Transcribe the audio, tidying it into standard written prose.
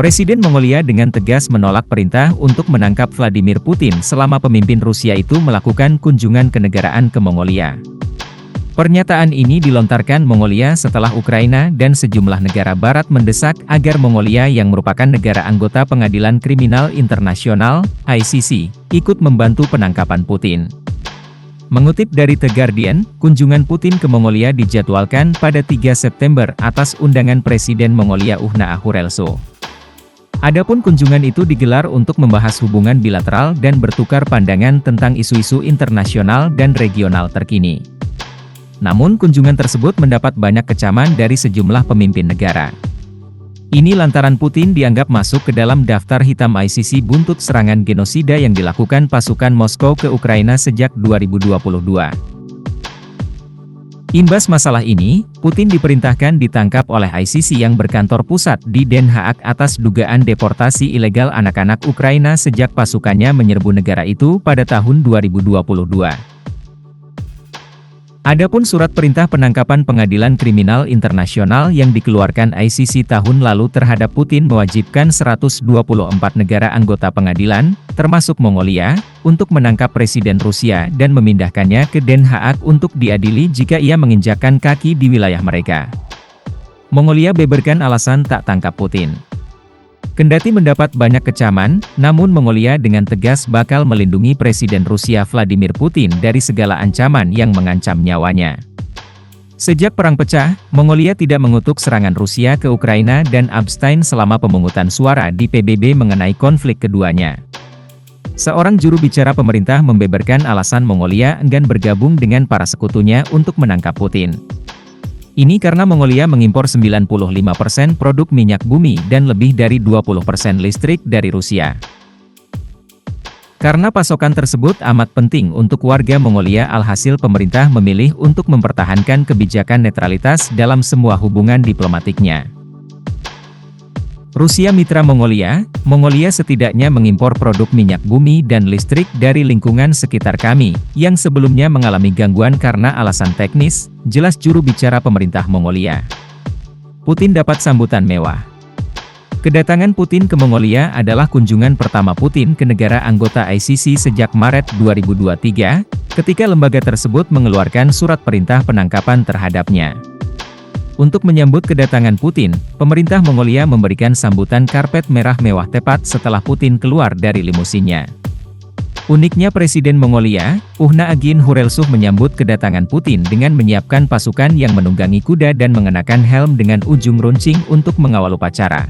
Presiden Mongolia dengan tegas menolak perintah untuk menangkap Vladimir Putin selama pemimpin Rusia itu melakukan kunjungan kenegaraan ke Mongolia. Pernyataan ini dilontarkan Mongolia setelah Ukraina dan sejumlah negara barat mendesak agar Mongolia yang merupakan negara anggota Pengadilan Kriminal Internasional, ICC, ikut membantu penangkapan Putin. Mengutip dari The Guardian, kunjungan Putin ke Mongolia dijadwalkan pada 3 September atas undangan Presiden Mongolia Uhna Ahurelso. Adapun kunjungan itu digelar untuk membahas hubungan bilateral dan bertukar pandangan tentang isu-isu internasional dan regional terkini. Namun kunjungan tersebut mendapat banyak kecaman dari sejumlah pemimpin negara. Ini lantaran Putin dianggap masuk ke dalam daftar hitam ICC buntut serangan genosida yang dilakukan pasukan Moskow ke Ukraina sejak 2022. Imbas masalah ini, Putin diperintahkan ditangkap oleh ICC yang berkantor pusat di Den Haag atas dugaan deportasi ilegal anak-anak Ukraina sejak pasukannya menyerbu negara itu pada tahun 2022. Adapun surat perintah penangkapan Pengadilan Kriminal Internasional yang dikeluarkan ICC tahun lalu terhadap Putin mewajibkan 124 negara anggota pengadilan, termasuk Mongolia, untuk menangkap Presiden Rusia dan memindahkannya ke Den Haag untuk diadili jika ia menginjakkan kaki di wilayah mereka. Mongolia beberkan alasan tak tangkap Putin. Kendati mendapat banyak kecaman, namun Mongolia dengan tegas bakal melindungi Presiden Rusia Vladimir Putin dari segala ancaman yang mengancam nyawanya. Sejak perang pecah, Mongolia tidak mengutuk serangan Rusia ke Ukraina dan abstain selama pemungutan suara di PBB mengenai konflik keduanya. Seorang juru bicara pemerintah membeberkan alasan Mongolia enggan bergabung dengan para sekutunya untuk menangkap Putin. Ini karena Mongolia mengimpor 95% produk minyak bumi dan lebih dari 20% listrik dari Rusia. Karena pasokan tersebut amat penting untuk warga Mongolia, alhasil pemerintah memilih untuk mempertahankan kebijakan netralitas dalam semua hubungan diplomatiknya. Rusia mitra Mongolia, Mongolia setidaknya mengimpor produk minyak bumi dan listrik dari lingkungan sekitar kami, yang sebelumnya mengalami gangguan karena alasan teknis, jelas juru bicara pemerintah Mongolia. Putin dapat sambutan mewah. Kedatangan Putin ke Mongolia adalah kunjungan pertama Putin ke negara anggota ICC sejak Maret 2023, ketika lembaga tersebut mengeluarkan surat perintah penangkapan terhadapnya. Untuk menyambut kedatangan Putin, pemerintah Mongolia memberikan sambutan karpet merah mewah tepat setelah Putin keluar dari limusinnya. Uniknya Presiden Mongolia, Uhna Ahurelso menyambut kedatangan Putin dengan menyiapkan pasukan yang menunggangi kuda dan mengenakan helm dengan ujung runcing untuk mengawal upacara.